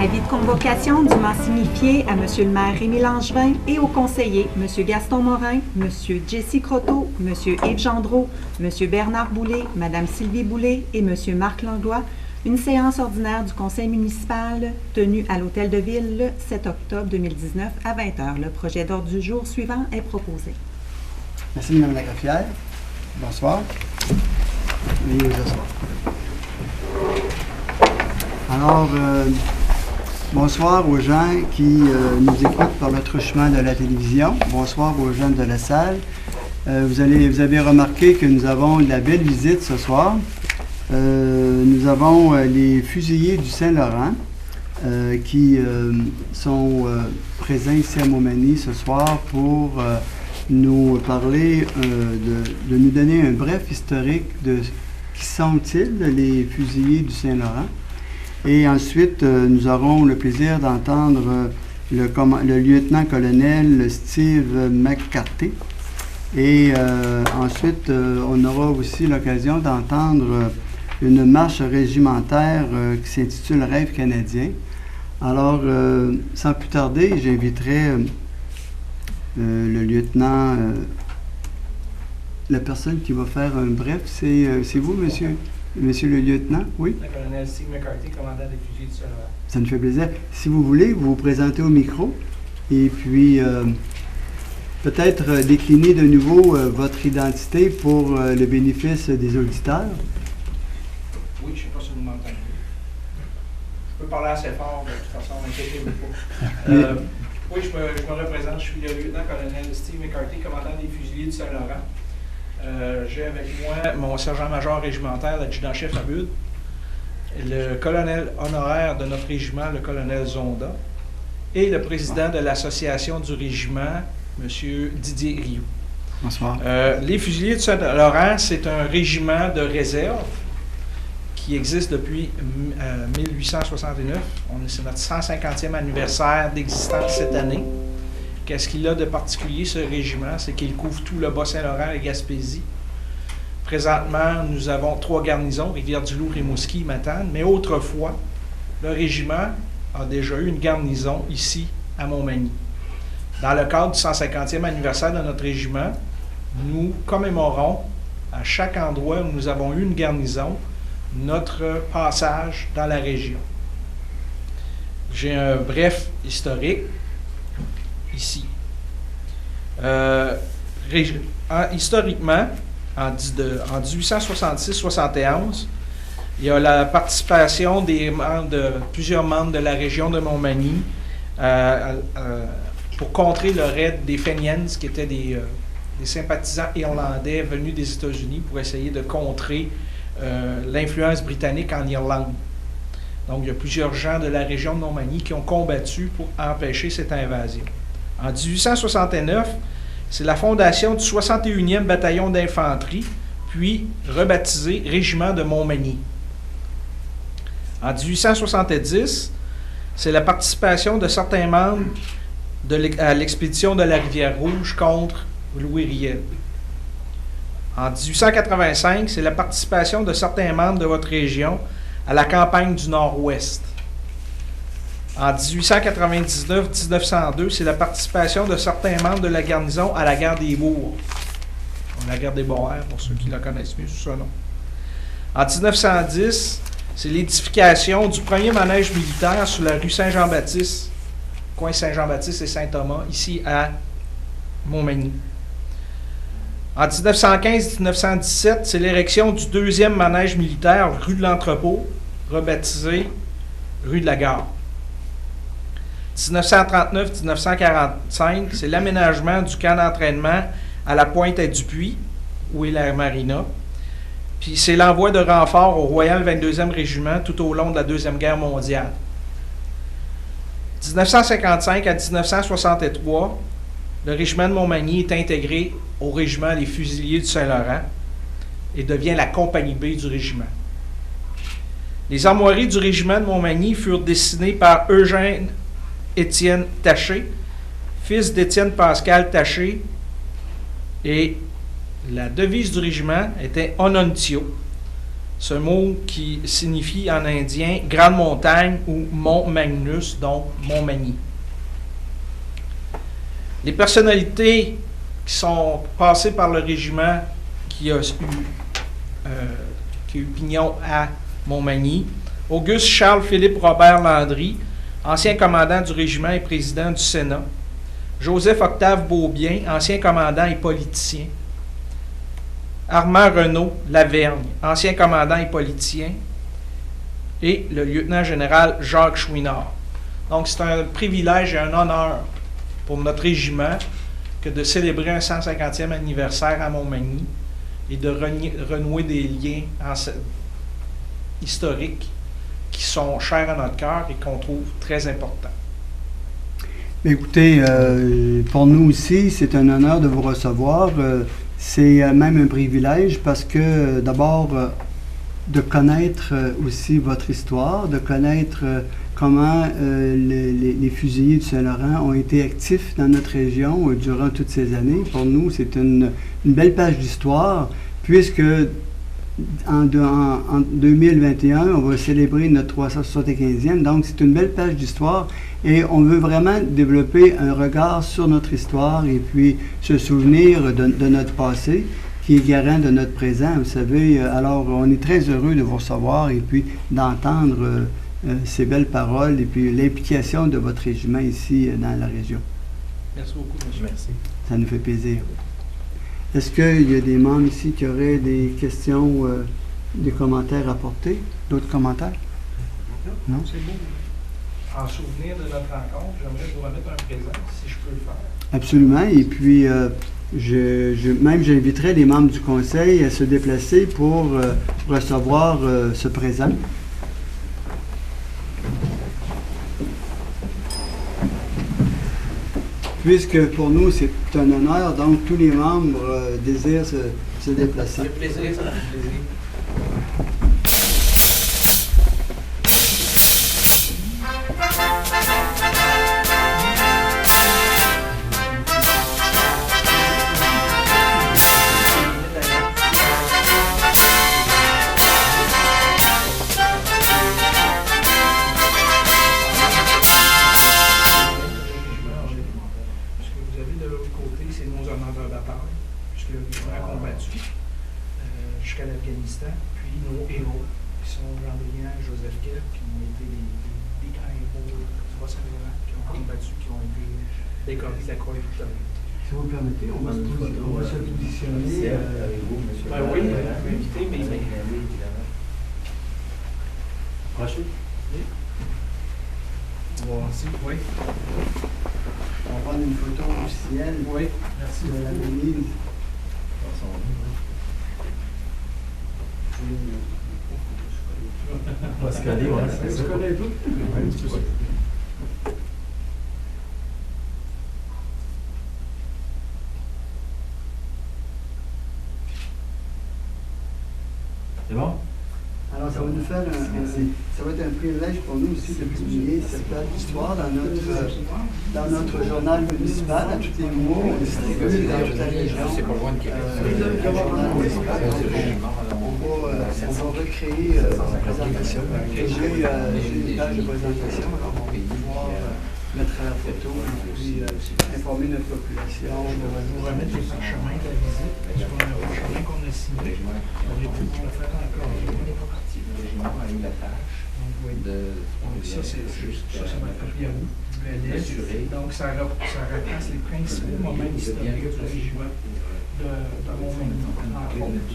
Avis de convocation dûment signifié à M. le maire Rémy Langevin et aux conseillers M. Gaston Morin, M. Jesse Croteau, M. Yves Gendreau, M. Bernard Boulay, Mme Sylvie Boulay et M. Marc Langlois, une séance ordinaire du conseil municipal tenue à l'Hôtel de Ville le 7 octobre 2019 à 20h. Le projet d'ordre du jour suivant est proposé. Merci, Mme la greffière. Bonsoir. Veuillez vous asseoir. Alors, bonsoir aux gens qui nous écoutent par le truchement de la télévision. Bonsoir aux jeunes de la salle. Vous avez remarqué que nous avons de la belle visite ce soir. Nous avons les fusiliers du Saint-Laurent qui sont présents ici à Montmagny ce soir pour nous parler, de nous donner un bref historique de qui sont-ils, les fusiliers du Saint-Laurent. Et ensuite, nous aurons le plaisir d'entendre le lieutenant-colonel Steve McCarthy. Et ensuite, on aura aussi l'occasion d'entendre une marche régimentaire qui s'intitule Rêve canadien. Alors, sans plus tarder, j'inviterai le lieutenant, la personne qui va faire un bref. C'est vous, monsieur le lieutenant? Oui? Le colonel Steve McCarthy, commandant des fusiliers du Saint-Laurent. Ça me fait plaisir. Si vous voulez, vous vous présentez au micro et puis peut-être décliner de nouveau votre identité pour le bénéfice des auditeurs. Oui, je ne sais pas si vous m'entendez. Je peux parler assez fort, de toute façon, inquiétez-vous pas. Oui, je me représente. Je suis le lieutenant-colonel Steve McCarthy, commandant des fusiliers du Saint-Laurent. J'ai avec moi mon sergent-major régimentaire, l'adjudant-chef Abud, le colonel honoraire de notre régiment, le colonel Zonda, et le président de l'association du régiment, M. Didier Rioux. Bonsoir. Les fusiliers du Saint-Laurent, c'est un régiment de réserve qui existe depuis 1869. C'est notre 150e anniversaire d'existence cette année. Qu'est-ce qu'il a de particulier, ce régiment? C'est qu'il couvre tout le Bas-Saint-Laurent et Gaspésie. Présentement, nous avons 3 garnisons, Rivière-du-Loup, Rimouski, Matane, mais autrefois, le régiment a déjà eu une garnison ici, à Montmagny. Dans le cadre du 150e anniversaire de notre régiment, nous commémorons, à chaque endroit où nous avons eu une garnison, notre passage dans la région. J'ai un bref historique ici. Historiquement, en 1866-71, il y a la participation plusieurs membres de la région de Montmagny pour contrer le raid des Fenians, qui étaient des sympathisants irlandais venus des États-Unis pour essayer de contrer l'influence britannique en Irlande. Donc, il y a plusieurs gens de la région de Montmagny qui ont combattu pour empêcher cette invasion. En 1869, c'est la fondation du 61e bataillon d'infanterie, puis rebaptisé Régiment de Montmagny. En 1870, c'est la participation de certains membres à l'expédition de la Rivière-Rouge contre Louis Riel. En 1885, c'est la participation de certains membres de votre région à la campagne du Nord-Ouest. En 1899-1902, c'est la participation de certains membres de la garnison à la guerre des Bourgs. La guerre des Boers, pour ceux qui la connaissent mieux sous ce nom. En 1910, c'est l'édification du premier manège militaire sur la rue Saint-Jean-Baptiste, coin Saint-Jean-Baptiste et Saint-Thomas, ici à Montmagny. En 1915-1917, c'est l'érection du deuxième manège militaire, rue de l'Entrepôt, rebaptisé rue de la Gare. 1939-1945, c'est l'aménagement du camp d'entraînement à la Pointe-à-Dupuis, où est la marina. Puis c'est l'envoi de renforts au Royal 22e Régiment tout au long de la Deuxième Guerre mondiale. 1955 à 1963, le régiment de Montmagny est intégré au régiment Les Fusiliers du Saint-Laurent et devient la compagnie B du régiment. Les armoiries du régiment de Montmagny furent dessinées par Eugène-Étienne Taché, fils d'Étienne Pascal Taché, et la devise du régiment était Onontio. Ce mot qui signifie en indien « grande montagne » ou « mont Magnus », donc « Montmagny ». Les personnalités qui sont passées par le régiment qui a eu pignon à Montmagny: Auguste Charles-Philippe Robert Landry, ancien commandant du régiment et président du Sénat; Joseph-Octave Beaubien, ancien commandant et politicien; Armand Renaud Lavergne, ancien commandant et politicien; et le lieutenant-général Jacques Chouinard. Donc, c'est un privilège et un honneur pour notre régiment que de célébrer un 150e anniversaire à Montmagny et de renouer des liens historiques qui sont chers à notre cœur et qu'on trouve très importants. Écoutez, pour nous aussi, c'est un honneur de vous recevoir. C'est même un privilège parce que d'abord, de connaître aussi votre histoire, de connaître comment les fusiliers du Saint-Laurent ont été actifs dans notre région durant toutes ces années. Pour nous, c'est une belle page d'histoire, puisque en 2021, on va célébrer notre 375e, donc c'est une belle page d'histoire et on veut vraiment développer un regard sur notre histoire et puis se souvenir de notre passé qui est garant de notre présent. Vous savez, alors on est très heureux de vous recevoir et puis d'entendre ces belles paroles et puis l'implication de votre régiment ici dans la région. Merci beaucoup, monsieur. Merci. Ça nous fait plaisir. Est-ce qu'il y a des membres ici qui auraient des questions, des commentaires à apporter? D'autres commentaires? Non? C'est beau. En souvenir de notre rencontre, j'aimerais vous remettre un présent, si je peux le faire. Absolument. Et puis, j'inviterai les membres du conseil à se déplacer pour recevoir ce présent. Puisque pour nous, c'est un honneur, donc tous les membres désirent se déplacer. Ça fait plaisir, ça fait plaisir. Jusqu'à l'Afghanistan, puis nos héros, qui sont Jean Brillant et Joseph Kett, qui ont été des grands héros du Bas-Saint-Laurent, qui ont combattu, qui ont été décorés de la Croix Victoria. Si vous me permettez, on va se positionner. Oui, invité, mais. Prochain. Oui. On va prendre une photo officielle. Oui, merci. De la Venise. Pascal, ouais, Tu connais tout? Oui. C'est bon? Alors, ça va nous faire ça va être un privilège pour nous aussi de publier cette page d'histoire dans notre journal municipal à tous les mois. On distribue dans toute la région. Journal municipal. On va recréer la présentation. J'ai une page de présentation, alors on va pouvoir mettre à la photo et puis informer notre population. Je vais vous remettre les parchemins de la visite, parce qu'on a un parchemin qu'on a signé. J'aurais pu le faire encore. On n'est pas parti. Donc, ça, c'est ma copie à vous. Donc, ça retrace les principaux moments historiques du régiment de Montmagny, entre autres.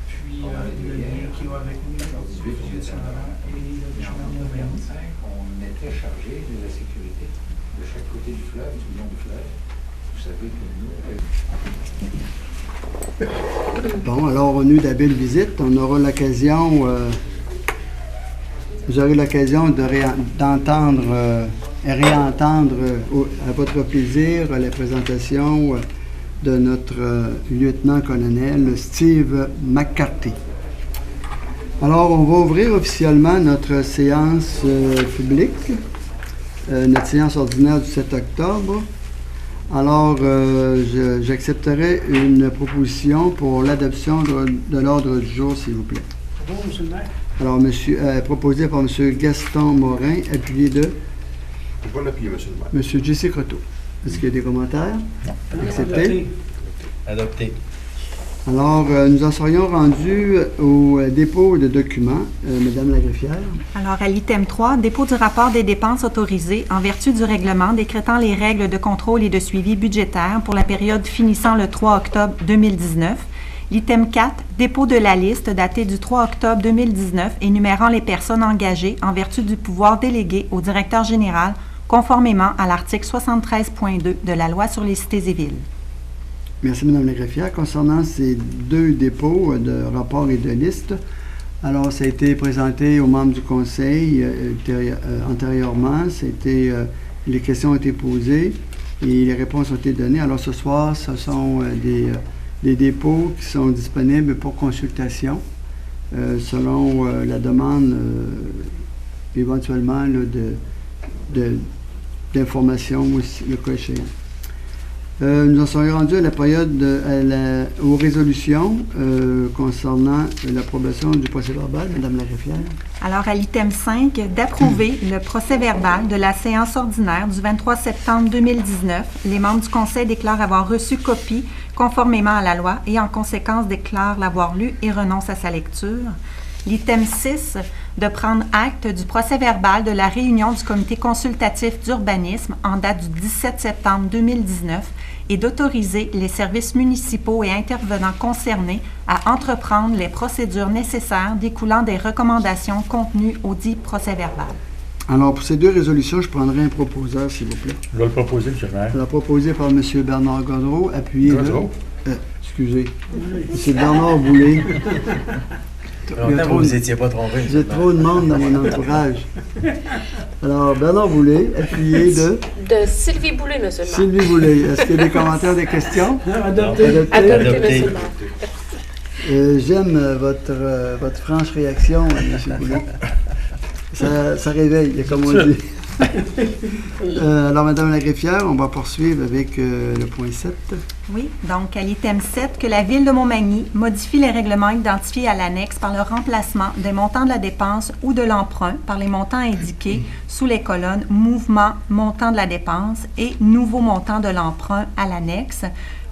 Puis, le lien qu'il y a avec nous, le fusilier de Saint-Laurent et le régiment de Montmagny. On était chargé de la sécurité de chaque côté du fleuve, du long du fleuve. Vous savez que nous... Bon, alors on a eu de belles visites. On aura l'occasion, vous aurez l'occasion d'entendre et réentendre à votre plaisir la présentation de notre lieutenant-colonel Steve McCarthy. Alors, on va ouvrir officiellement notre séance publique, notre séance ordinaire du 7 octobre. Alors, j'accepterai une proposition pour l'adoption de l'ordre du jour, s'il vous plaît. Bonjour, monsieur le maire. Alors, proposé par M. Gaston Morin, appuyé de Je vais l'appuyer, monsieur le maire. M. Jesse Croteau. Est-ce qu'il y a des commentaires? Non. Accepté. Adopté. Alors, nous en serions rendus au dépôt de documents. Madame la greffière. Alors, à l'item 3, dépôt du rapport des dépenses autorisées en vertu du règlement décrétant les règles de contrôle et de suivi budgétaire pour la période finissant le 3 octobre 2019. L'item 4, dépôt de la liste datée du 3 octobre 2019 et numérant les personnes engagées en vertu du pouvoir délégué au directeur général conformément à l'article 73.2 de la Loi sur les cités et villes. Merci, Madame la greffière. Concernant ces deux dépôts de rapports et de listes, alors, ça a été présenté aux membres du conseil antérieurement. Les questions ont été posées et les réponses ont été données. Alors, ce soir, ce sont des dépôts qui sont disponibles pour consultation selon la demande éventuellement là, d'informations aussi, le cas échéant. Nous en sommes rendus à la période aux résolutions concernant l'approbation du procès-verbal. Madame la greffière. Alors, à l'item 5, d'approuver le procès-verbal de la séance ordinaire du 23 septembre 2019. Les membres du conseil déclarent avoir reçu copie conformément à la loi et en conséquence déclarent l'avoir lu et renoncent à sa lecture. L'item 6, de prendre acte du procès-verbal de la réunion du comité consultatif d'urbanisme en date du 17 septembre 2019 et d'autoriser les services municipaux et intervenants concernés à entreprendre les procédures nécessaires découlant des recommandations contenues au dit procès-verbal. Alors, pour ces deux résolutions, je prendrai un proposeur, s'il vous plaît. Je vais le proposer, M. le maire. Alors, proposé par M. Bernard Godreau, appuyé Godreau. Excusez. M. Bernard Boulay. Longtemps, vous n'étiez pas trompé. J'ai trop de monde dans mon entourage. Alors, Bernard Boulay, appuyé de Sylvie Boulay, monsieur le maire. Sylvie Boulay. Est-ce qu'il y a des commentaires, des questions? Adopté. Adopté, monsieur le maire. J'aime votre franche réaction, M. Boulay. Ça réveille, comme on dit. Alors, Madame la greffière, on va poursuivre avec le point 7. Oui, donc à l'item 7, que la Ville de Montmagny modifie les règlements identifiés à l'annexe par le remplacement des montants de la dépense ou de l'emprunt par les montants indiqués sous les colonnes « Mouvement, montant de la dépense » et « Nouveau montant de l'emprunt » à l'annexe,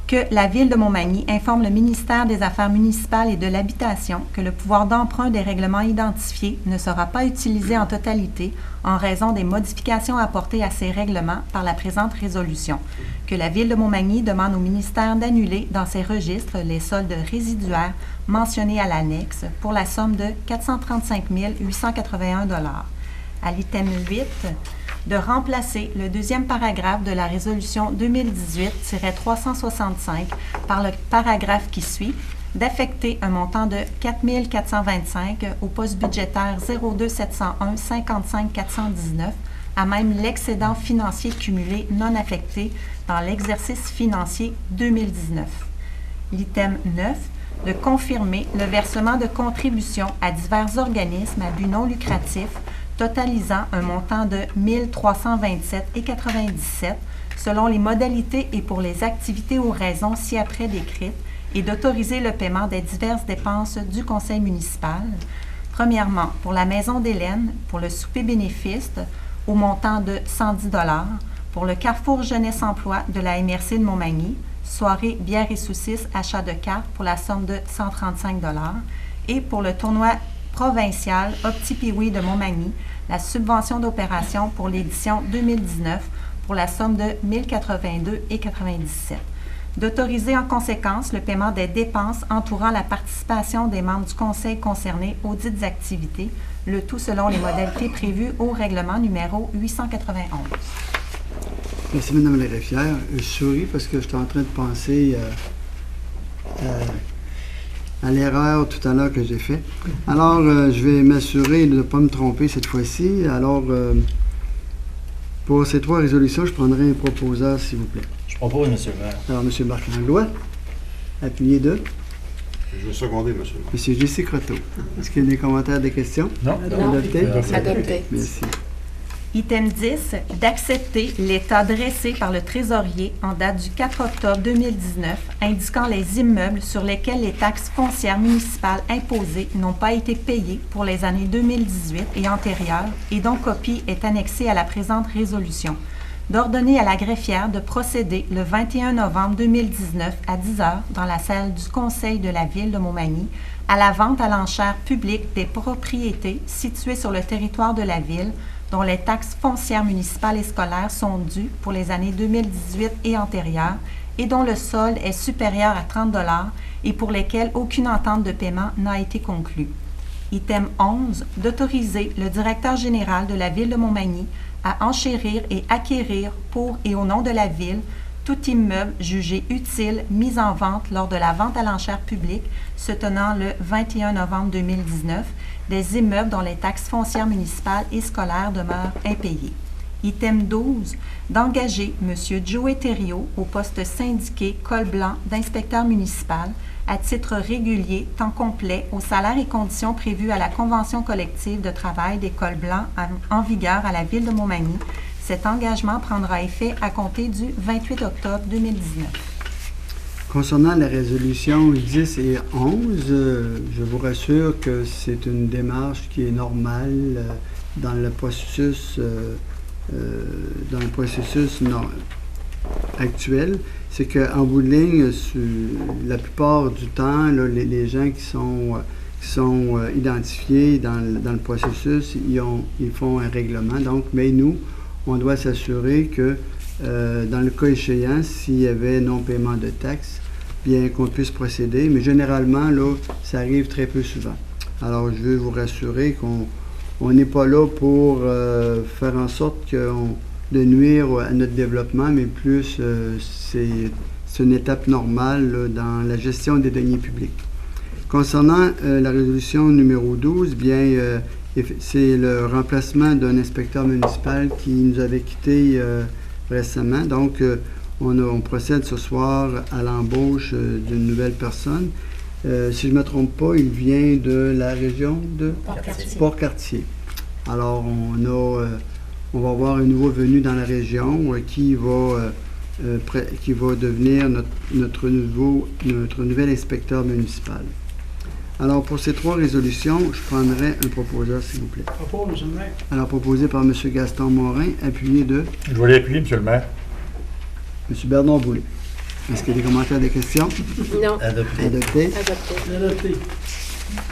que la Ville de Montmagny informe le ministère des Affaires municipales et de l'Habitation que le pouvoir d'emprunt des règlements identifiés ne sera pas utilisé en totalité en raison des modifications apportées à ces règlements par la présente résolution, que la Ville de Montmagny demande au ministère d'annuler dans ses registres les soldes résiduaires mentionnés à l'annexe pour la somme de 435 881 $. À l'item 8, de remplacer le deuxième paragraphe de la résolution 2018-365 par le paragraphe qui suit, d'affecter un montant de 4 425 au poste budgétaire 02701 55 419 à même l'excédent financier cumulé non affecté dans l'exercice financier 2019. L'item 9, de confirmer le versement de contributions à divers organismes à but non lucratif totalisant un montant de 1 327,97 selon les modalités et pour les activités ou raisons ci-après décrites et d'autoriser le paiement des diverses dépenses du conseil municipal. Premièrement, pour la Maison d'Hélène, pour le souper bénéfice au montant de 110 $, pour le Carrefour Jeunesse Emploi de la MRC de Montmagny, soirée bière et saucisses, achat de cartes pour la somme de 135 $, et pour le tournoi provincial Opti-Piwi de Montmagny, la subvention d'opération pour l'édition 2019 pour la somme de 1 082,97 $. D'autoriser en conséquence le paiement des dépenses entourant la participation des membres du conseil concernés aux dites activités, le tout selon les modalités prévues au règlement numéro 891. Merci, Mme la greffière. Je souris parce que je suis en train de penser à l'erreur tout à l'heure que j'ai faite. Alors, je vais m'assurer de ne pas me tromper cette fois-ci. Alors, pour ces trois résolutions, je prendrai un proposeur, s'il vous plaît. Je propose, M. le maire. Alors, M. Marc Langlois, appuyé de Je vais seconder, monsieur le maire. M. Jesse Croteau. Est-ce qu'il y a des commentaires, des questions? Non. Adopté? Adopté. Merci. Item 10, d'accepter l'état dressé par le trésorier en date du 4 octobre 2019 indiquant les immeubles sur lesquels les taxes foncières municipales imposées n'ont pas été payées pour les années 2018 et antérieures et dont copie est annexée à la présente résolution. D'ordonner à la greffière de procéder le 21 novembre 2019 à 10h dans la salle du Conseil de la Ville de Montmagny à la vente à l'enchère publique des propriétés situées sur le territoire de la Ville dont les taxes foncières municipales et scolaires sont dues pour les années 2018 et antérieures et dont le solde est supérieur à 30 $ et pour lesquels aucune entente de paiement n'a été conclue. Item 11, d'autoriser le directeur général de la Ville de Montmagny à enchérir et acquérir pour et au nom de la Ville tout immeuble jugé utile mis en vente lors de la vente à l'enchère publique se tenant le 21 novembre 2019 des immeubles dont les taxes foncières municipales et scolaires demeurent impayées. Item 12, d'engager M. Joey Thériault au poste syndiqué col blanc d'inspecteur municipal à titre régulier, temps complet, aux salaires et conditions prévues à la Convention collective de travail des cols blancs en vigueur à la Ville de Montmagny. Cet engagement prendra effet à compter du 28 octobre 2019. Concernant la résolution 10 et 11, je vous rassure que c'est une démarche qui est normale dans le processus actuel. C'est qu'en bout de ligne, la plupart du temps, là, les gens qui sont identifiés dans le processus, ils font un règlement. Donc, mais nous, on doit s'assurer que dans le cas échéant, s'il y avait non-paiement de taxes, bien qu'on puisse procéder. Mais généralement, là, ça arrive très peu souvent. Alors, je veux vous rassurer qu'on n'est pas là pour faire en sorte de nuire à notre développement, mais plus c'est une étape normale là, dans la gestion des deniers publics. Concernant la résolution numéro 12, bien, c'est le remplacement d'un inspecteur municipal qui nous avait quittés récemment. Donc, on procède ce soir à l'embauche d'une nouvelle personne. Si je ne me trompe pas, il vient de la région de Port-Cartier. Alors, on va avoir un nouveau venu dans la région qui va devenir notre nouvel inspecteur municipal. Alors, pour ces trois résolutions, je prendrai un proposeur, s'il vous plaît. Propose, M. le maire. Alors, proposé par M. Gaston Morin, appuyé de... Je vais l'appuyer, M. le maire. M. Bernard Boulay. Est-ce qu'il y a des commentaires, des questions? Non. Adopté. Adopté.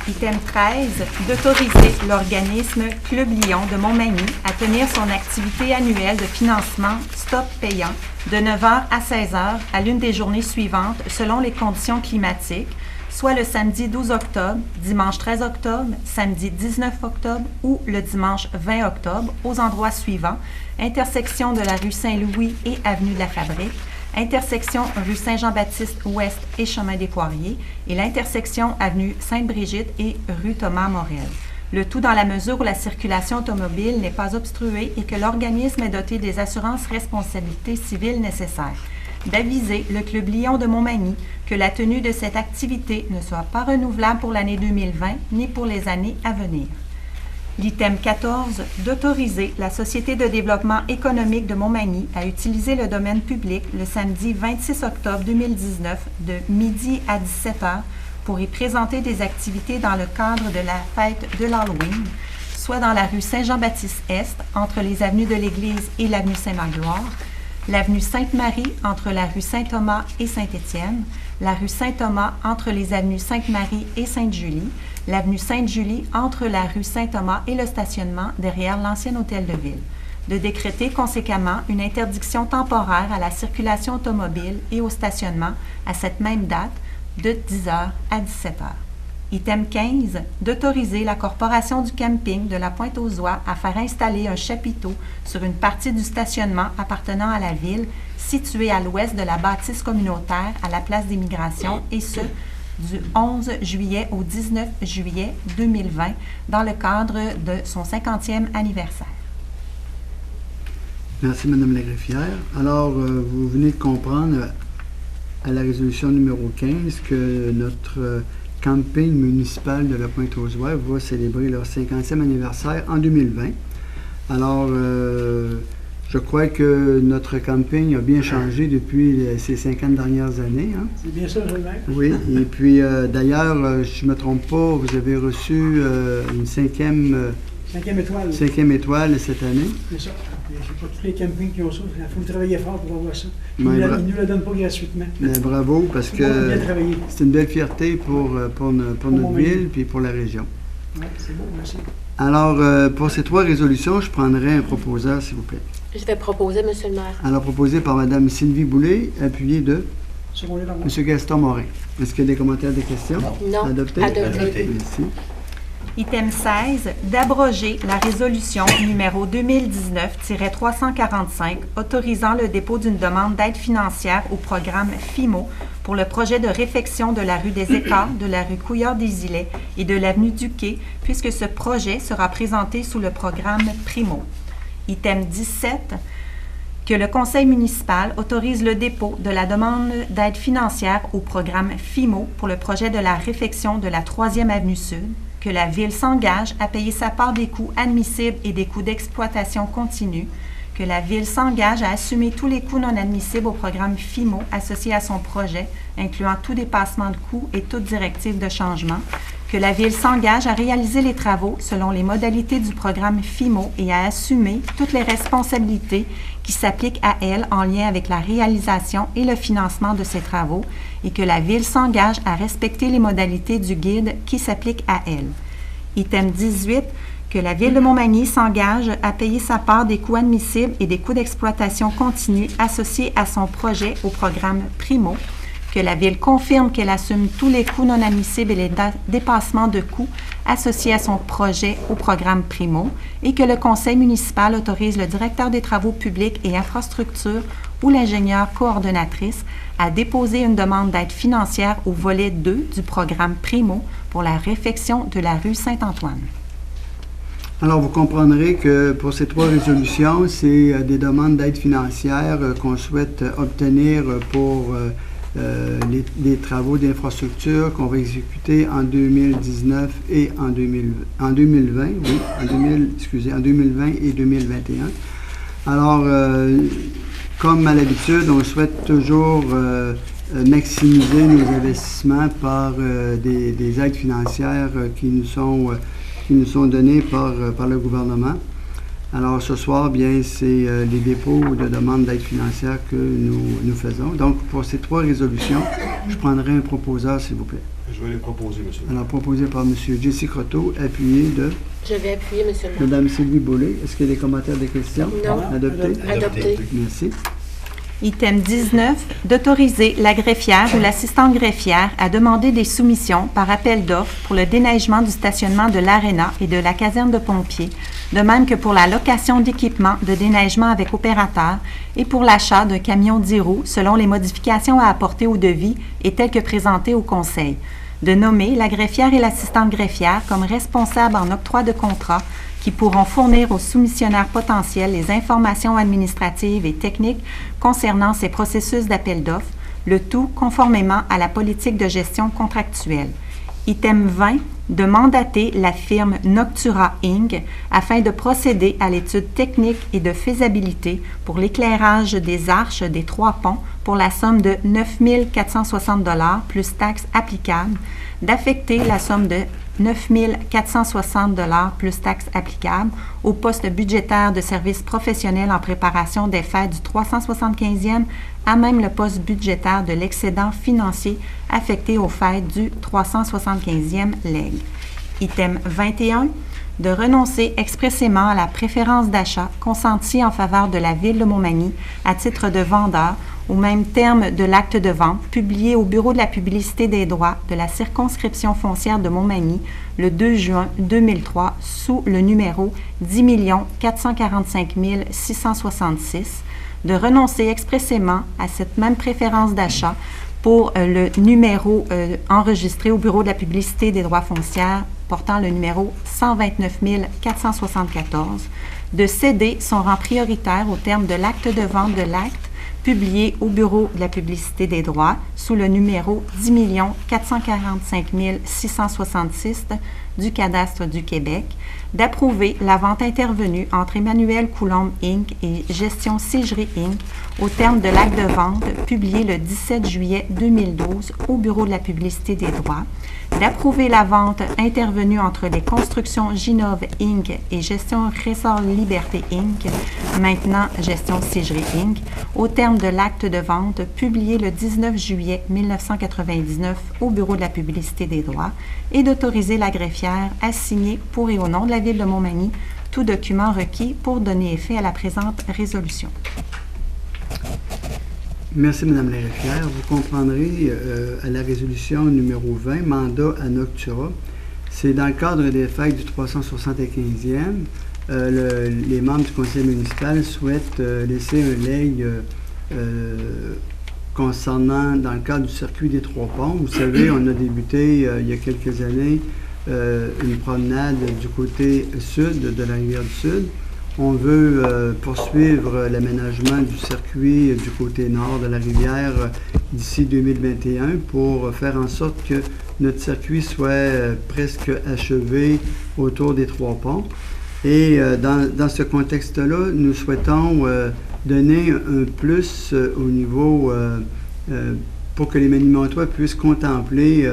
Item 13, d'autoriser l'organisme Club Lyon de Montmagny à tenir son activité annuelle de financement stop payant de 9h à 16h à l'une des journées suivantes selon les conditions climatiques, soit le samedi 12 octobre, dimanche 13 octobre, samedi 19 octobre ou le dimanche 20 octobre aux endroits suivants: intersection de la rue Saint-Louis et avenue de la Fabrique, intersection rue Saint-Jean-Baptiste Ouest et chemin des Poiriers et l'intersection avenue Sainte-Brigitte et rue Thomas-Morel. Le tout dans la mesure où la circulation automobile n'est pas obstruée et que l'organisme est doté des assurances responsabilité civile nécessaires. D'aviser le Club Lyon de Montmagny que la tenue de cette activité ne soit pas renouvelable pour l'année 2020 ni pour les années à venir. L'item 14, d'autoriser la Société de développement économique de Montmagny à utiliser le domaine public le samedi 26 octobre 2019 de midi à 17h pour y présenter des activités dans le cadre de la fête de l'Halloween, soit dans la rue Saint-Jean-Baptiste-Est, entre les avenues de l'Église et l'avenue Saint-Magloire, l'avenue Sainte-Marie entre la rue Saint-Thomas et Saint-Étienne, la rue Saint-Thomas entre les avenues Sainte-Marie et Sainte-Julie, l'avenue Sainte-Julie entre la rue Saint-Thomas et le stationnement derrière l'ancien hôtel de ville. De décréter conséquemment une interdiction temporaire à la circulation automobile et au stationnement à cette même date de 10h à 17h. Item 15, d'autoriser la Corporation du camping de la Pointe-aux-Oies à faire installer un chapiteau sur une partie du stationnement appartenant à la ville, située à l'ouest de la bâtisse communautaire à la place des migrations, et ce, du 11 juillet au 19 juillet 2020, dans le cadre de son 50e anniversaire. Merci, Mme la greffière. Alors, vous venez de comprendre à la résolution numéro 15 que notre camping municipal de la Pointe-aux-Oies va célébrer leur 50e anniversaire en 2020. Alors, je crois que notre camping a bien changé depuis ces 50 dernières années. Hein? C'est bien ça, M. le maire. Oui, et puis d'ailleurs, je ne me trompe pas, vous avez reçu une cinquième étoile. Cinquième étoile cette année. C'est ça. Je ne sais pas tous les campings qui ont ça. Il faut travailler fort pour avoir ça. Ils Ouais, ne nous la donnent pas gratuitement. Mais bravo, parce que c'est une belle fierté pour notre ville et pour la région. Oui, c'est beau, merci. Alors, pour ces 3 résolutions, je prendrai un proposeur, s'il vous plaît. Je vais proposer, M. le maire. Alors, proposé par Mme Sylvie Boulay, appuyé de M. Gaston Morin. Est-ce qu'il y a des commentaires, des questions? Non. Adopté? Adopté. Merci. Item 16, d'abroger la résolution numéro 2019-345 autorisant le dépôt d'une demande d'aide financière au programme FIMO pour le projet de réfection de la rue des Écarts, de la rue Couillard-des-Îlets et de l'avenue du Quai, puisque ce projet sera présenté sous le programme PRIMO. Item 17, que le conseil municipal autorise le dépôt de la demande d'aide financière au programme FIMO pour le projet de la réfection de la 3e avenue Sud, que la Ville s'engage à payer sa part des coûts admissibles et des coûts d'exploitation continue, que la Ville s'engage à assumer tous les coûts non admissibles au programme FIMO associé à son projet, incluant tout dépassement de coûts et toute directive de changement, que la Ville s'engage à réaliser les travaux selon les modalités du programme FIMO et à assumer toutes les responsabilités qui s'appliquent à elle en lien avec la réalisation et le financement de ces travaux, et que la Ville s'engage à respecter les modalités du guide qui s'appliquent à elle. Item 18, que la Ville de Montmagny s'engage à payer sa part des coûts admissibles et des coûts d'exploitation continue associés à son projet au programme PRIMO, que la Ville confirme qu'elle assume tous les coûts non admissibles et les dépassements de coûts associés à son projet au programme PRIMO, et que le conseil municipal autorise le directeur des travaux publics et infrastructures ou l'ingénieur coordonnatrice à déposer une demande d'aide financière au volet 2 du programme PRIMO pour la réfection de la rue Saint-Antoine. Alors, vous comprendrez que pour ces 3 résolutions, c'est des demandes d'aide financière qu'on souhaite obtenir pour les travaux d'infrastructure qu'on va exécuter en 2019 et en 2020 et 2021. Alors, comme à l'habitude, on souhaite toujours maximiser nos investissements par des aides financières qui nous sont données par le gouvernement. Alors, ce soir, bien, c'est les dépôts de demandes d'aide financière que nous faisons. Donc, pour ces 3 résolutions, je prendrai un proposeur, s'il vous plaît. Je vais les proposer, monsieur. Alors, proposé par M. Jesse Croteau, appuyé de Je vais appuyer, M. le maire. Mme Sylvie Boulay. Est-ce qu'il y a des commentaires, des questions? Non. Adopté? Adopté. Merci. Item 19, d'autoriser la greffière ou l'assistante greffière à demander des soumissions par appel d'offres pour le déneigement du stationnement de l'Aréna et de la caserne de pompiers, de même que pour la location d'équipements de déneigement avec opérateur et pour l'achat d'un camion 10 roues selon les modifications à apporter au devis et telles que présentées au Conseil. De nommer la greffière et l'assistante greffière comme responsables en octroi de contrat qui pourront fournir aux soumissionnaires potentiels les informations administratives et techniques concernant ces processus d'appel d'offres, le tout conformément à la politique de gestion contractuelle. Item 20, de mandater la firme Noctura Inc. afin de procéder à l'étude technique et de faisabilité pour l'éclairage des arches des 3 ponts pour la somme de 9 460 $ plus taxes applicables, d'affecter la somme de 9 460 $ plus taxes applicables au poste budgétaire de services professionnels en préparation des fêtes du 375e à même le poste budgétaire de l'excédent financier affecté aux fêtes du 375e legs. Item 21, de renoncer expressément à la préférence d'achat consentie en faveur de la Ville de Montmagny à titre de vendeur au même terme de l'acte de vente publié au Bureau de la publicité des droits de la circonscription foncière de Montmagny le 2 juin 2003 sous le numéro 10 445 666, de renoncer expressément à cette même préférence d'achat pour le numéro enregistré au Bureau de la publicité des droits foncières portant le numéro 129 474, de céder son rang prioritaire au terme de l'acte de vente de l'acte publié au Bureau de la publicité des droits sous le numéro 10 445 666 du cadastre du Québec, d'approuver la vente intervenue entre Emmanuel Coulombe Inc. et Gestion Cigerie Inc. au terme de l'acte de vente publié le 17 juillet 2012 au Bureau de la publicité des droits, d'approuver la vente intervenue entre les Constructions Ginov Inc. et Gestion Ressort Liberté Inc., maintenant Gestion Cigerie Inc., au terme de l'acte de vente publié le 19 juillet 1999 au Bureau de la publicité des droits et d'autoriser la greffière à signer pour et au nom de la Ville de Montmagny tout document requis pour donner effet à la présente résolution. Merci, Mme la greffière. Vous comprendrez à la résolution numéro 20, mandat à Noctura. C'est dans le cadre des fêtes du 375e. Les membres du conseil municipal souhaitent laisser un legs concernant, dans le cadre du circuit des Trois Ponts. Vous savez, on a débuté il y a quelques années une promenade du côté sud de la rivière du Sud. On veut poursuivre l'aménagement du circuit du côté nord de la rivière d'ici 2021 pour faire en sorte que notre circuit soit presque achevé autour des Trois Ponts. Et dans ce contexte-là, nous souhaitons donner un plus au niveau pour que les Manimontois puissent contempler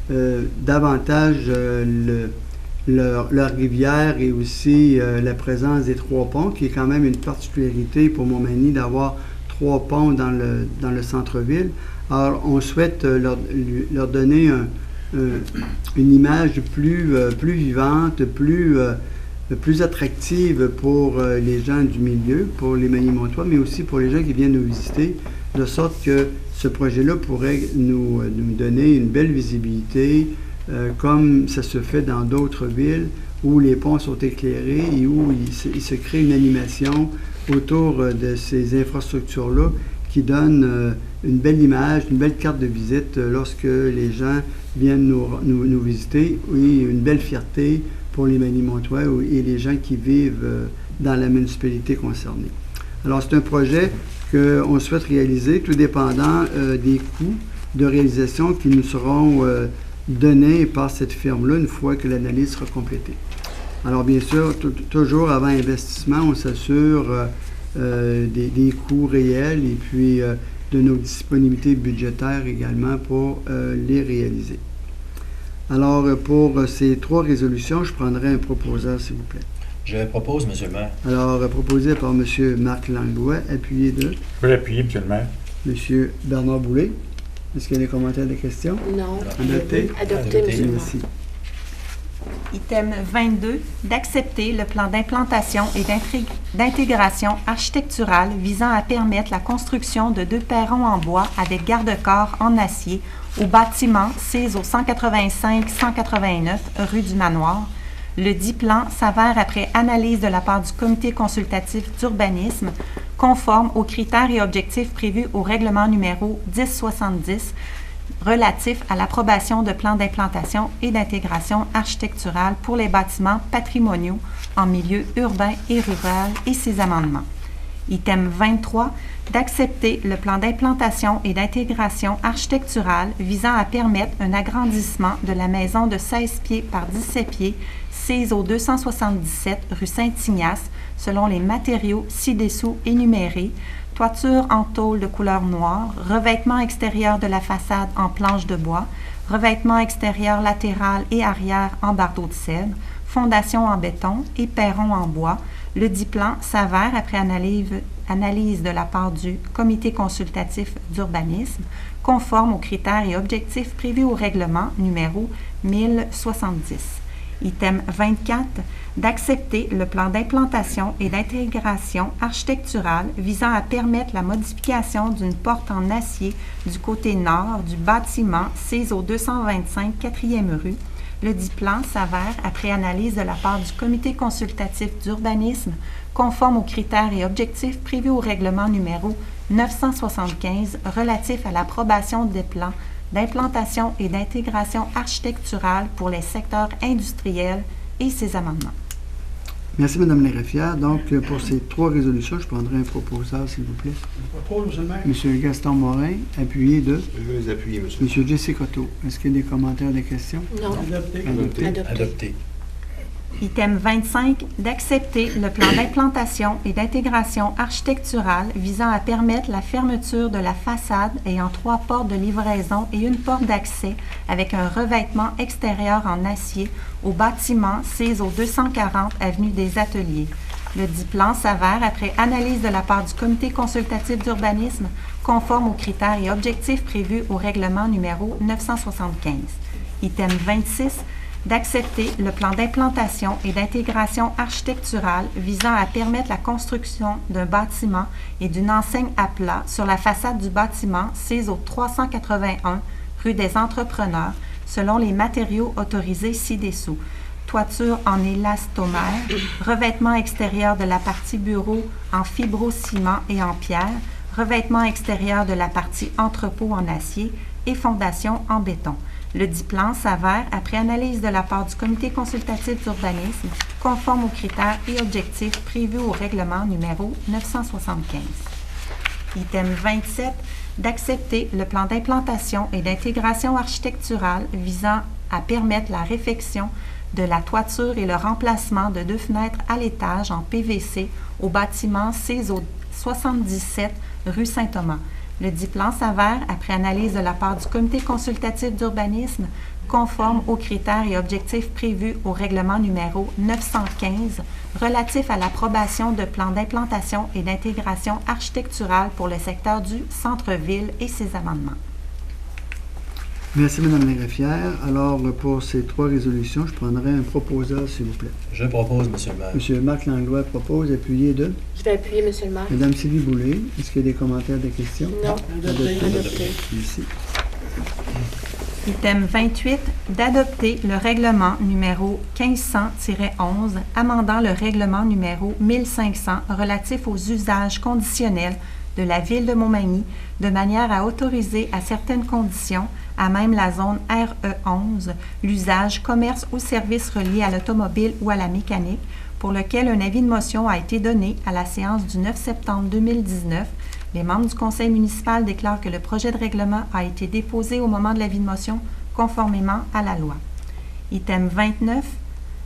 davantage leur rivière et aussi la présence des Trois Ponts, qui est quand même une particularité pour Montmagny d'avoir 3 ponts dans le centre-ville. Alors, on souhaite leur donner une image plus vivante, plus attractive pour les gens du milieu, pour les Manimontois, mais aussi pour les gens qui viennent nous visiter, de sorte que ce projet-là pourrait nous donner une belle visibilité, comme ça se fait dans d'autres villes où les ponts sont éclairés et où il se crée une animation autour de ces infrastructures-là qui donne une belle image, une belle carte de visite lorsque les gens viennent nous visiter, et une belle fierté pour les Manimontois et les gens qui vivent dans la municipalité concernée. Alors, c'est un projet qu'on souhaite réaliser, tout dépendant des coûts de réalisation qui nous seront donnés par cette firme-là une fois que l'analyse sera complétée. Alors, bien sûr, toujours avant investissement, on s'assure des coûts réels et puis de nos disponibilités budgétaires également pour les réaliser. Alors, pour ces 3 résolutions, je prendrai un proposeur, s'il vous plaît. Je propose, M. le maire. Alors, proposé par M. Marc Langlois, appuyé de... Je peux l'appuyer, M. le maire. M. Bernard Boulay. Est-ce qu'il y a des commentaires, des questions? Non. Adopté. Adopté, M. le maire. Merci. Item 22, d'accepter le plan d'implantation et d'intégration architecturale visant à permettre la construction de 2 perrons en bois avec garde-corps en acier au bâtiment CIS au 185-189 rue du Manoir. Le dit plan s'avère, après analyse de la part du comité consultatif d'urbanisme, conforme aux critères et objectifs prévus au règlement numéro 1070 relatif à l'approbation de plans d'implantation et d'intégration architecturale pour les bâtiments patrimoniaux en milieu urbain et rural et ses amendements. Item 23, d'accepter le plan d'implantation et d'intégration architecturale visant à permettre un agrandissement de la maison de 16 pieds par 17 pieds sise au 277 rue Saint-Ignace selon les matériaux ci-dessous énumérés: toiture en tôle de couleur noire, revêtement extérieur de la façade en planche de bois, revêtement extérieur latéral et arrière en bardeaux de cèdre, fondation en béton et perron en bois. Le dit plan s'avère, après analyse de la part du comité consultatif d'urbanisme, conforme aux critères et objectifs prévus au règlement numéro 1070. Item 24, d'accepter le plan d'implantation et d'intégration architecturale visant à permettre la modification d'une porte en acier du côté nord du bâtiment CIS au 225 4e rue. Le dit plan s'avère, après analyse de la part du comité consultatif d'urbanisme, conforme aux critères et objectifs prévus au règlement numéro 975 relatif à l'approbation des plans d'implantation et d'intégration architecturale pour les secteurs industriels et ses amendements. Merci, Mme la greffière. Donc, pour ces 3 résolutions, je prendrai un proposeur, s'il vous plaît. Je propose, M. le maire. M. Gaston Morin, appuyé de Je vais les appuyer, monsieur. M. Jesse Croteau. Est-ce qu'il y a des commentaires, des questions? Non. Adopté. Adopté. Adopté. Item 25, d'accepter le plan d'implantation et d'intégration architecturale visant à permettre la fermeture de la façade ayant 3 portes de livraison et une porte d'accès avec un revêtement extérieur en acier au bâtiment CISO 240 avenue des Ateliers. Le dit plan s'avère, après analyse de la part du Comité consultatif d'urbanisme, conforme aux critères et objectifs prévus au règlement numéro 975. Item 26, d'accepter le plan d'implantation et d'intégration architecturale visant à permettre la construction d'un bâtiment et d'une enseigne à plat sur la façade du bâtiment CISO 381 rue des Entrepreneurs, selon les matériaux autorisés ci-dessous. Toiture en élastomère, revêtement extérieur de la partie bureau en fibrociment et en pierre, revêtement extérieur de la partie entrepôt en acier et fondation en béton. Le dit plan s'avère, après analyse de la part du Comité consultatif d'urbanisme, conforme aux critères et objectifs prévus au règlement numéro 975. Item 27, d'accepter le plan d'implantation et d'intégration architecturale visant à permettre la réfection de la toiture et le remplacement de 2 fenêtres à l'étage en PVC au bâtiment CISO 77 rue Saint-Thomas. Le dit plan s'avère, après analyse de la part du Comité consultatif d'urbanisme, conforme aux critères et objectifs prévus au règlement numéro 915 relatif à l'approbation de plans d'implantation et d'intégration architecturale pour le secteur du centre-ville et ses amendements. Merci, Mme la greffière. Alors, pour ces 3 résolutions, je prendrai un proposeur, s'il vous plaît. Je propose, M. le maire. M. Marc Langlois propose, appuyé de Je vais appuyer, M. le maire. Mme Sylvie Boulay. Est-ce qu'il y a des commentaires, des questions? Non. Adopté. Merci. Item 28, d'adopter le règlement numéro 1500-11 amendant le règlement numéro 1500 relatif aux usages conditionnels de la Ville de Montmagny de manière à autoriser à certaines conditions, à même la zone RE11, l'usage, commerce ou service relié à l'automobile ou à la mécanique, pour lequel un avis de motion a été donné à la séance du 9 septembre 2019. Les membres du conseil municipal déclarent que le projet de règlement a été déposé au moment de l'avis de motion conformément à la loi. Item 29,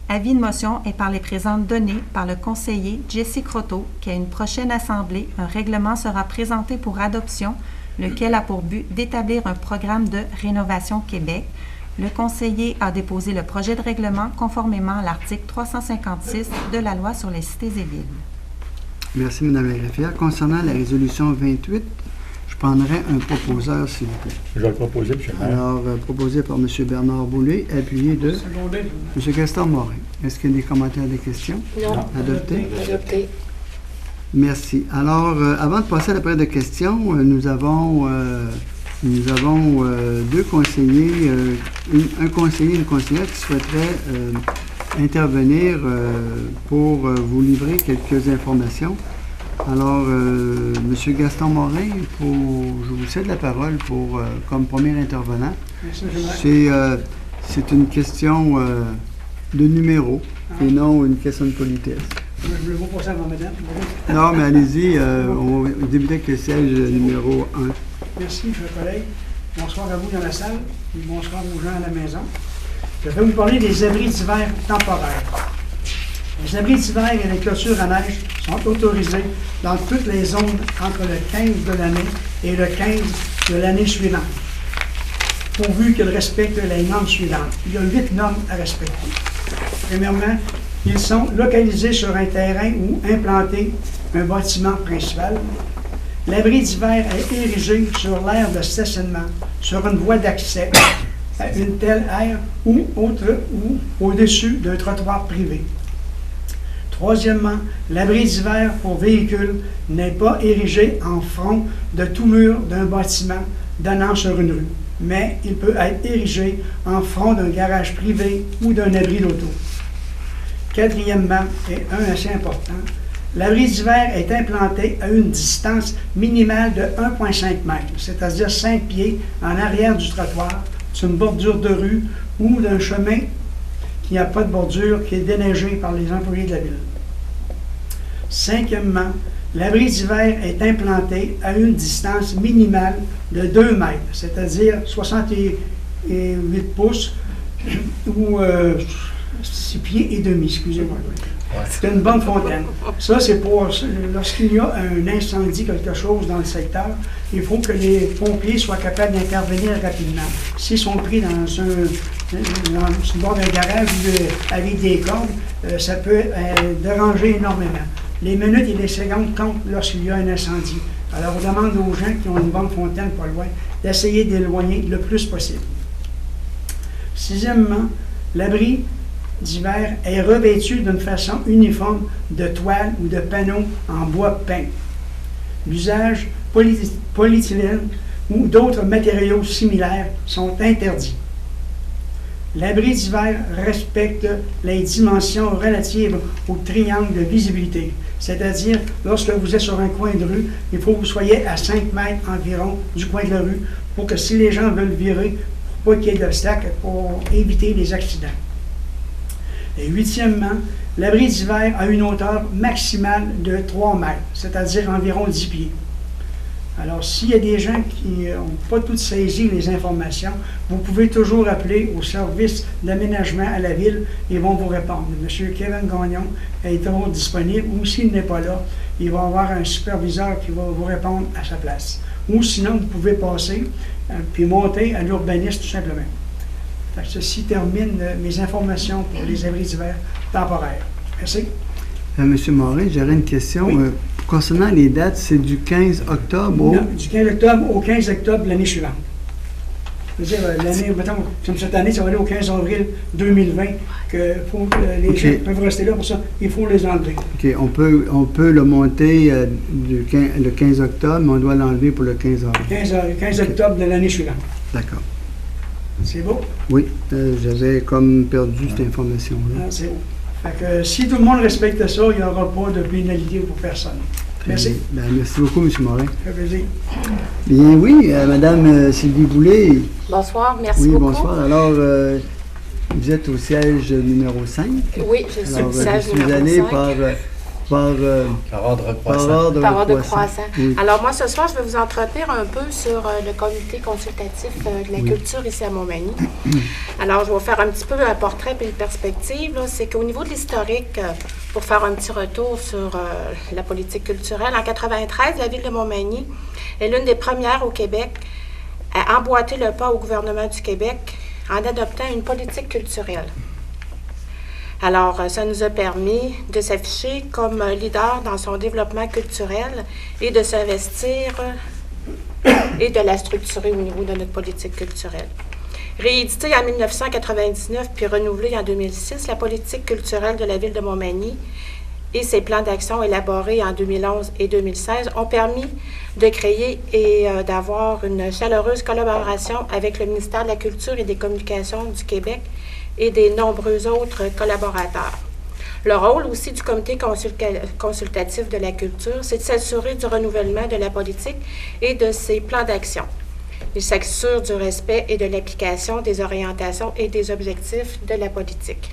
avis de motion est par les présentes données par le conseiller Jesse Croteau qu'à une prochaine assemblée, un règlement sera présenté pour adoption, lequel a pour but d'établir un programme de rénovation Québec. Le conseiller a déposé le projet de règlement conformément à l'article 356 de la loi sur les cités et villes. Merci, Mme la greffière. Concernant la résolution 28, je prendrai un proposeur, s'il vous plaît. Je vais le proposer, M. le maire. Alors, proposé par M. Bernard Boulay, appuyé de Secondé. M. Gaston Morin. Est-ce qu'il y a des commentaires, des questions? Non. Adopté? Adopté. Merci. Alors, avant de passer à la période de questions, nous avons 2 conseillers, un conseiller et une conseillère qui souhaiteraient intervenir pour vous livrer quelques informations. Alors, M. Gaston Morin, je vous cède la parole comme premier intervenant. Merci, M. le maire. C'est une question de numéro et non une question de politesse. Je voulais vous passer avant madame. Non, mais allez-y, on va débuter avec le siège numéro 1. Merci, chers collègues. Bonsoir à vous dans la salle et bonsoir aux gens à la maison. Je vais vous parler des abris d'hiver temporaires. Les abris d'hiver et les clôtures à neige sont autorisés dans toutes les zones entre le 15 de l'année et le 15 de l'année suivante, pourvu qu'ils respectent les normes suivantes. Il y a 8 normes à respecter. Premièrement, ils sont localisés sur un terrain ou implantés un bâtiment principal. L'abri d'hiver est érigé sur l'aire de stationnement, sur une voie d'accès à une telle aire ou au-dessus d'un trottoir privé. Troisièmement, l'abri d'hiver pour véhicules n'est pas érigé en front de tout mur d'un bâtiment donnant sur une rue, mais il peut être érigé en front d'un garage privé ou d'un abri d'auto. Quatrièmement, et un assez important, l'abri d'hiver est implanté à une distance minimale de 1,5 m, c'est-à-dire 5 pieds en arrière du trottoir, d'une bordure de rue ou d'un chemin qui n'a pas de bordure, qui est déneigé par les employés de la ville. Cinquièmement, l'abri d'hiver est implanté à une distance minimale de 2 mètres, c'est-à-dire 68 pouces ou 6 pieds et demi, excusez-moi. C'est une bonne fontaine. Ça, c'est pour lorsqu'il y a un incendie, quelque chose dans le secteur, il faut que les pompiers soient capables d'intervenir rapidement. S'ils sont pris dans le bord d'un garage ou avec des cordes, ça peut déranger énormément. Les minutes et les secondes comptent lorsqu'il y a un incendie. Alors, on demande aux gens qui ont une bonne fontaine pas loin d'essayer d'éloigner le plus possible. Sixièmement, l'abri d'hiver est revêtu d'une façon uniforme de toile ou de panneaux en bois peint. L'usage polyéthylène ou d'autres matériaux similaires sont interdits. L'abri d'hiver respecte les dimensions relatives au triangle de visibilité, c'est-à-dire lorsque vous êtes sur un coin de rue, il faut que vous soyez à 5 mètres environ du coin de la rue pour que si les gens veulent virer, pour pas qu'il y ait d'obstacles pour éviter les accidents. Et huitièmement, l'abri d'hiver a une hauteur maximale de 3 mètres, c'est-à-dire environ 10 pieds. Alors, s'il y a des gens qui n'ont pas toutes saisi les informations, vous pouvez toujours appeler au service d'aménagement à la ville, ils vont vous répondre. M. Kevin Gagnon est toujours disponible, ou s'il n'est pas là, il va y avoir un superviseur qui va vous répondre à sa place. Ou sinon, vous pouvez passer puis monter à l'urbaniste tout simplement. Fait que ceci termine mes informations pour les abris d'hiver temporaires. Merci. Monsieur Morin, j'aurais une question. Oui. Concernant les dates, c'est du 15 octobre au... Non, du 15 octobre au 15 octobre l'année suivante. Je veux dire, l'année, mettons, comme cette année, ça va aller au 15 avril 2020, que les gens peuvent rester là pour ça. Il faut les enlever. OK. On peut le monter le 15 octobre, mais on doit l'enlever pour le 15 avril. 15 octobre de l'année suivante. D'accord. C'est beau? Oui, j'avais comme perdu cette information-là. Ah, c'est beau. Fait que si tout le monde respecte ça, il n'y aura pas de pénalité pour personne. Merci. Bien, merci beaucoup, M. Morin. Ça fait plaisir. Bien, oui, Mme Sylvie Boulay. Bonsoir, merci Oui, beaucoup. bonsoir. Alors, vous êtes au siège numéro 5. Oui, je suis au siège vous numéro allez 5. Par ordre croissant. Par ordre croissant. Oui. Alors moi, ce soir, je vais vous entretenir un peu sur le comité consultatif de la culture ici à Montmagny. Alors, je vais faire un petit peu un portrait et une perspective. C'est qu'au niveau de l'historique, pour faire un petit retour sur la politique culturelle, en 1993, la ville de Montmagny est l'une des premières au Québec à emboîter le pas au gouvernement du Québec en adoptant une politique culturelle. Alors, ça nous a permis de s'afficher comme leader dans son développement culturel et de s'investir et de la structurer au niveau de notre politique culturelle. Rééditée en 1999 puis renouvelée en 2006, la politique culturelle de la ville de Montmagny et ses plans d'action élaborés en 2011 et 2016 ont permis de créer et d'avoir une chaleureuse collaboration avec le ministère de la Culture et des Communications du Québec et des nombreux autres collaborateurs. Le rôle aussi du comité consultatif de la culture, c'est de s'assurer du renouvellement de la politique et de ses plans d'action. Il s'assure du respect et de l'application des orientations et des objectifs de la politique.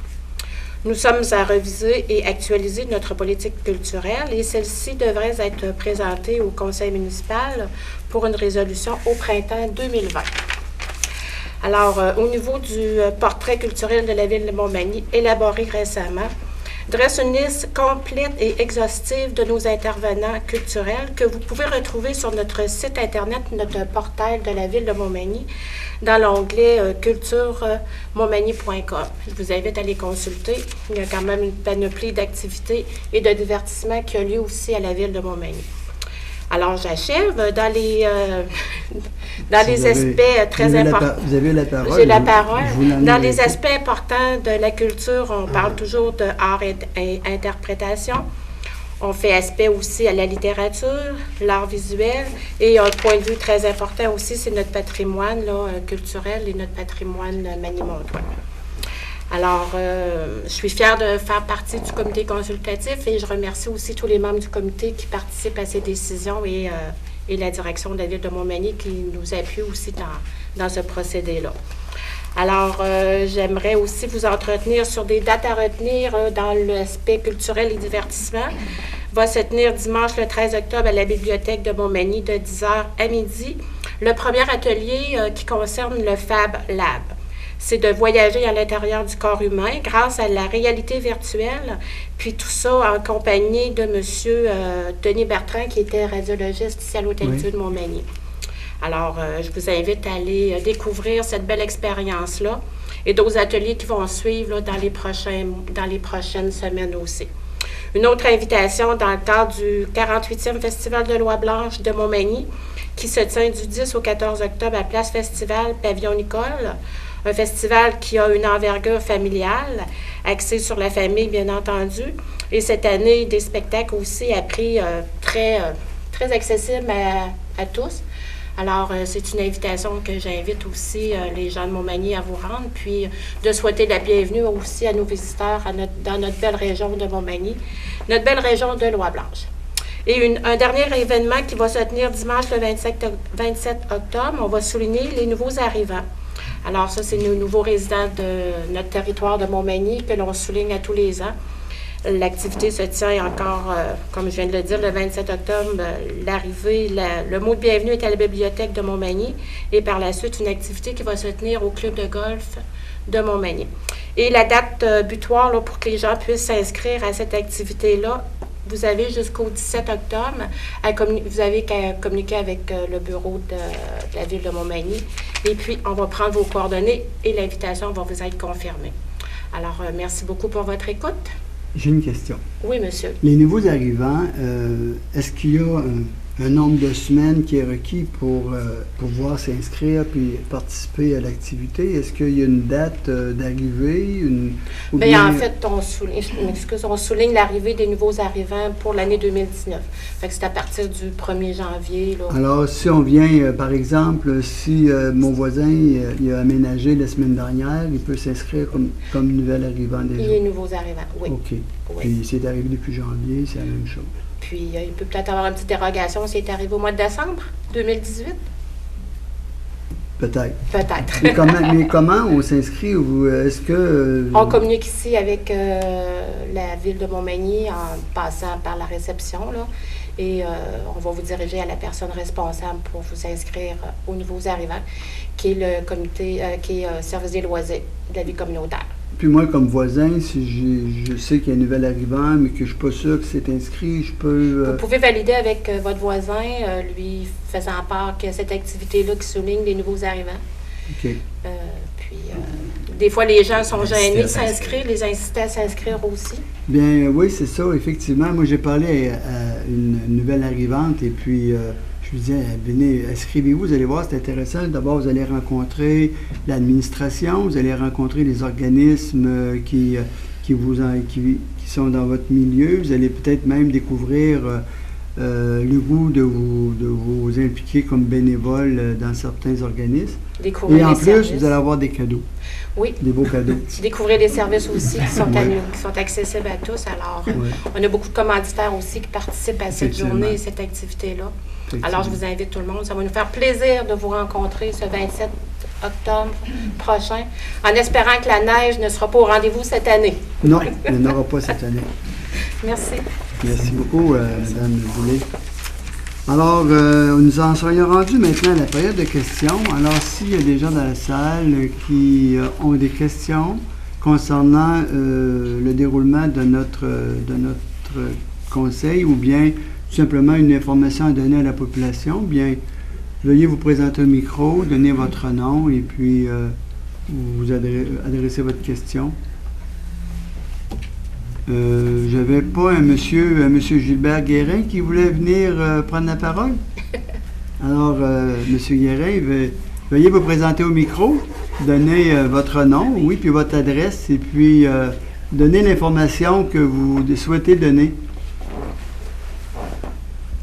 Nous sommes à reviser et actualiser notre politique culturelle et celle-ci devrait être présentée au conseil municipal pour une résolution au printemps 2020. Alors, au niveau du portrait culturel de la ville de Montmagny, élaboré récemment, dresse une liste complète et exhaustive de nos intervenants culturels que vous pouvez retrouver sur notre site Internet, notre portail de la ville de Montmagny, dans l'onglet culture-montmagny.com. Je vous invite à les consulter. Il y a quand même une panoplie d'activités et de divertissements qui a lieu aussi à la ville de Montmagny. Alors, j'achève dans les aspects très importants. Vous avez la parole. J'ai la parole. Dans les aspects importants de la culture, on parle toujours de art et interprétation. On fait aspect aussi à la littérature, l'art visuel. Et un point de vue très important aussi, c'est notre patrimoine culturel et notre patrimoine manimontois. Alors, je suis fière de faire partie du comité consultatif et je remercie aussi tous les membres du comité qui participent à ces décisions et la direction de la ville de Montmagny qui nous appuie aussi dans ce procédé-là. Alors, j'aimerais aussi vous entretenir sur des dates à retenir dans l'aspect culturel et divertissement. va se tenir dimanche le 13 octobre à la bibliothèque de Montmagny de 10h à midi. Le premier atelier qui concerne le Fab Lab. C'est de voyager à l'intérieur du corps humain grâce à la réalité virtuelle, puis tout ça en compagnie de M. Denis Bertrand, qui était radiologiste ici à l'Hôtel-Dieu de Montmagny. Alors, je vous invite à aller découvrir cette belle expérience-là et d'autres ateliers qui vont suivre là, dans les prochaines semaines aussi. Une autre invitation dans le cadre du 48e Festival de Loi Blanche de Montmagny, qui se tient du 10 au 14 octobre à Place Festival, Pavillon Nicole. Un festival qui a une envergure familiale, axée sur la famille, bien entendu. Et cette année, des spectacles aussi à prix très accessible à tous. Alors, c'est une invitation que j'invite aussi les gens de Montmagny à vous rendre, puis de souhaiter la bienvenue aussi à nos visiteurs dans notre belle région de Montmagny, notre belle région de Loi-Blanche. Et un dernier événement qui va se tenir dimanche le 27 octobre, on va souligner les nouveaux arrivants. Alors ça, c'est nos nouveaux résidents de notre territoire de Montmagny que l'on souligne à tous les ans. L'activité se tient encore, comme je viens de le dire, le 27 octobre. L'arrivée, le mot de bienvenue est à la bibliothèque de Montmagny et par la suite, une activité qui va se tenir au club de golf de Montmagny. Et la date butoir là, pour que les gens puissent s'inscrire à cette activité-là, vous avez jusqu'au 17 octobre, vous avez qu'à communiquer avec le bureau de la ville de Montmagny. Et puis, on va prendre vos coordonnées et l'invitation va vous être confirmée. Alors, merci beaucoup pour votre écoute. J'ai une question. Oui, monsieur. Les nouveaux arrivants, est-ce qu'il y a un nombre de semaines qui est requis pour pouvoir s'inscrire puis participer à l'activité? Est-ce qu'il y a une date d'arrivée? Bien, en fait, on souligne l'arrivée des nouveaux arrivants pour l'année 2019. Fait que c'est à partir du 1er janvier. Là. Alors, si on vient, par exemple, si mon voisin il a aménagé la semaine dernière, il peut s'inscrire comme nouvel arrivant déjà? Les nouveaux arrivants, oui. OK. Oui. Puis s'il est arrivé depuis janvier, c'est la même chose. Puis, il peut peut-être avoir une petite dérogation s'il est arrivé au mois de décembre 2018. Peut-être. Peut-être. Mais comment on s'inscrit? Est-ce que... On communique ici avec la ville de Montmagny en passant par la réception, là, et on va vous diriger à la personne responsable pour vous inscrire aux nouveaux arrivants, qui est le comité, qui est service des loisirs de la vie communautaire. Puis moi, comme voisin, si je sais qu'il y a un nouvel arrivant, mais que je ne suis pas sûr que c'est inscrit, je peux... Vous pouvez valider avec votre voisin, lui faisant part que cette activité-là qui souligne les nouveaux arrivants. OK. Des fois, les gens sont gênés de s'inscrire, les inciter à s'inscrire aussi. Bien, oui, c'est ça, effectivement. Moi, j'ai parlé à une nouvelle arrivante et puis... je lui disais, venez, inscrivez-vous, vous allez voir, c'est intéressant. D'abord, vous allez rencontrer l'administration, vous allez rencontrer les organismes qui sont dans votre milieu. Vous allez peut-être même découvrir le goût de vous impliquer comme bénévole dans certains organismes. Découvrir et en les plus, services. vous allez avoir des cadeaux. Oui. Des beaux cadeaux. Découvrir des services aussi qui sont accessibles à tous. Alors, on a beaucoup de commanditaires aussi qui participent à cette journée et cette activité-là. Alors, je vous invite tout le monde. Ça va nous faire plaisir de vous rencontrer ce 27 octobre prochain, en espérant que la neige ne sera pas au rendez-vous cette année. Non, elle n'aura pas cette année. Merci. Merci beaucoup, Mme Boulay. Alors, nous en serions rendus maintenant à la période de questions. Alors, s'il y a des gens dans la salle qui ont des questions concernant le déroulement de notre conseil ou bien tout simplement une information à donner à la population, bien, veuillez vous présenter au micro, donner votre nom et puis vous adresser votre question. J'avais pas un monsieur Gilbert Guérin qui voulait venir prendre la parole. Alors, monsieur Guérin, veuillez vous présenter au micro, donner votre nom, oui, puis votre adresse, et puis donner l'information que vous souhaitez donner.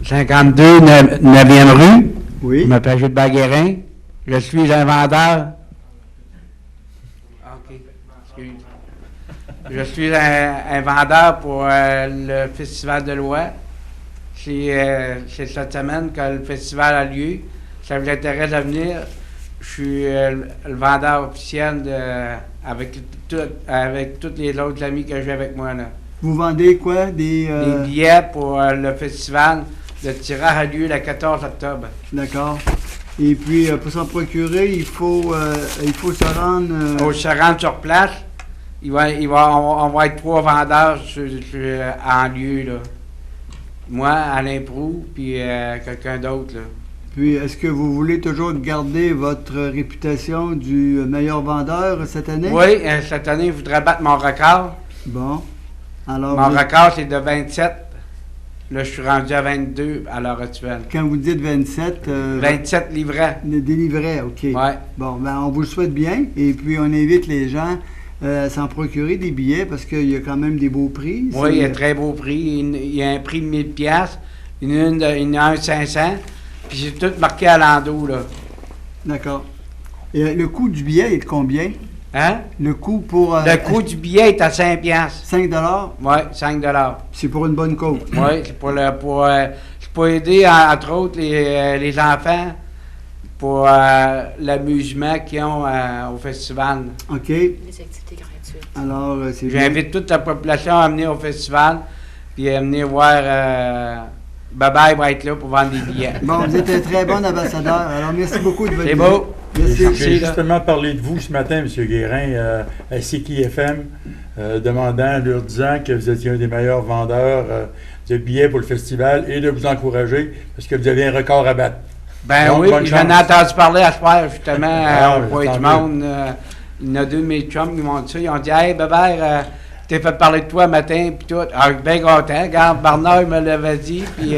52 9e rue. Oui. Je m'appelle Gilbert Guérin. Je suis un vendeur. OK. Excuse. Je suis un vendeur pour le Festival de Loi. C'est cette semaine que le festival a lieu. Ça vous intéresse de venir. Je suis le vendeur officiel avec tous les autres amis que j'ai avec moi là. Vous vendez quoi? Des billets pour le festival. Le tirage a lieu le 14 octobre. D'accord. Et puis, pour s'en procurer, il faut se rendre... Il faut se rendre sur place. On va être 3 vendeurs en lieu, là. Moi, Alain Proulx, puis quelqu'un d'autre, là. Puis, est-ce que vous voulez toujours garder votre réputation du meilleur vendeur cette année? Oui, cette année, je voudrais battre mon record. Bon. Alors, mon record, c'est de 27. Là, je suis rendu à 22 à l'heure actuelle. Quand vous dites 27... 27 livrets. Des livrets, OK. Oui. Bon, ben on vous le souhaite bien. Et puis, on invite les gens à s'en procurer des billets parce qu'il y a quand même des beaux prix. Oui, il y a très beaux prix. Il y a un prix de 1000 $, il y en a un de 500, puis c'est tout marqué à l'endos, là. D'accord. Et le coût du billet est de combien? Hein? Le coût pour... le coût du billet est à 5 $. 5 $? Oui, 5 $. C'est pour une bonne cause? Oui, c'est pour aider, entre autres, les enfants pour l'amusement qu'ils ont au festival. OK. Les activités gratuites. Alors, c'est bien. J'invite toute la population à venir au festival puis à venir voir... Bye-bye va être là pour vendre des billets. Bon, vous êtes un très bon ambassadeur. Alors, merci beaucoup de votre C'est beau. Merci. J'ai justement parlé de vous ce matin, M. Guérin, à CKFM, leur disant que vous étiez un des meilleurs vendeurs de billets pour le festival et de vous encourager parce que vous avez un record à battre. Ben donc, oui, j'en ai entendu parler à ce soir, justement, au Point du Monde. Il y en a 2 de mes chums qui m'ont dit ça. Ils ont dit « Hey, Bébert, t'es fait parler de toi matin, puis tout. » Ah, je suis bien content. Regarde, Bernard il me l'avait dit, puis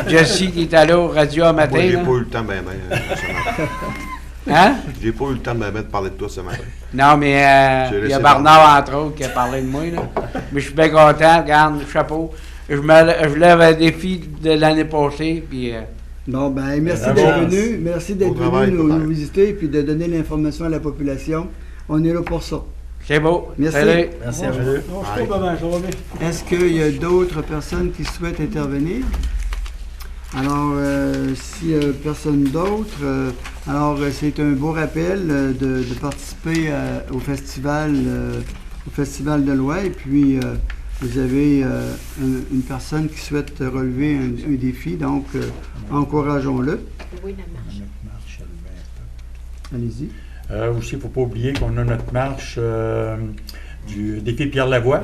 Jesse qui est allé au radio un matin. Moi, j'ai pas eu le temps, Hein? J'ai pas eu le temps de parler de toi ce matin. Non, mais il y a Bernard, entre autres, qui a parlé de moi, là. Mais je suis bien content. Regarde, chapeau. Je lève un défi de l'année passée, puis... Bon, ben merci d'être venu. Merci d'être venu nous visiter et puis de donner l'information à la population. On est là pour ça. C'est beau. Merci. Salut. Merci à vous. Est-ce qu'il y a d'autres personnes qui souhaitent intervenir? Alors, s'il n'y a personne d'autre, c'est un beau rappel de participer au festival de l'Ouest. Et puis, vous avez une personne qui souhaite relever un défi, donc encourageons-le. Oui, la marche. Allez-y. Aussi, il ne faut pas oublier qu'on a notre marche du défi Pierre Lavoie,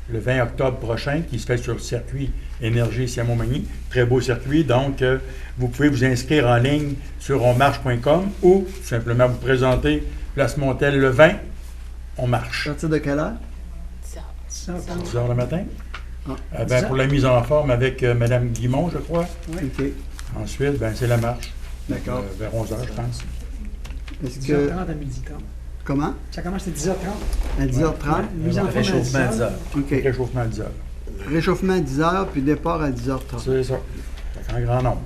le 20 octobre prochain, qui se fait sur le circuit Énergie ici à Montmagny. Très beau circuit, donc vous pouvez vous inscrire en ligne sur onmarche.com ou simplement vous présenter Place Montel le 20, on marche. À partir de quelle heure? 10 heures le matin. Ah. Pour la mise en forme avec Mme Guimont, je crois. Oui. OK. Ensuite, c'est la marche. D'accord. Vers 11 heures, je pense. Est-ce 10h30 à 12h30. Comment? Ça commence à 10h30. À 10h30? Mise en forme à 10h. OK. Réchauffement à 10h. Réchauffement à 10h, puis départ à 10h30. C'est ça. C'est un grand nombre.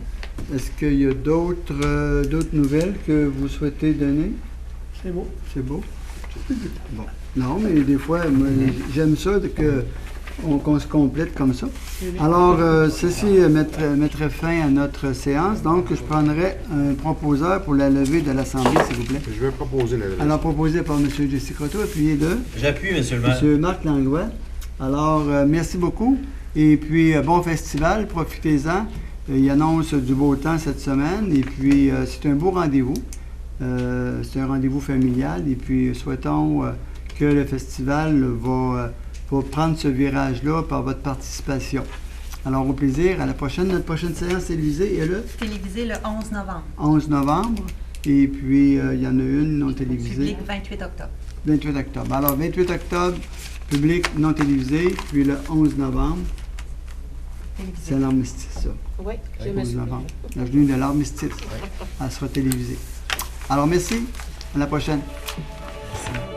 Est-ce qu'il y a d'autres nouvelles que vous souhaitez donner? C'est beau. C'est beau? Bon. Non, mais des fois, moi, j'aime ça qu'on se complète comme ça. Alors, ceci mettrait fin à notre séance. Donc, je prendrai un proposeur pour la levée de l'Assemblée, s'il vous plaît. Je vais proposer la levée. Alors, proposé par M. Jesse Croteau, appuyé de... J'appuie, M. le maire. M. Marc Langlois. Alors, merci beaucoup. Et puis, bon festival, profitez-en. Il annonce du beau temps cette semaine. Et puis, c'est un beau rendez-vous. C'est un rendez-vous familial. Et puis, souhaitons que le festival va prendre ce virage-là par votre participation. Alors, au plaisir. À la prochaine. Notre prochaine séance télévisée est le? Télévisée le 11 novembre. 11 novembre. Et puis, il y en a une non télévisée. Public 28 octobre. 28 octobre. Alors, 28 octobre, public non télévisé. Puis le 11 novembre, c'est l'armistice, ça. Oui, je le me 11 souviens. novembre. L'avenue de l'armistice. Elle sera télévisée. Alors, merci. À la prochaine. Merci.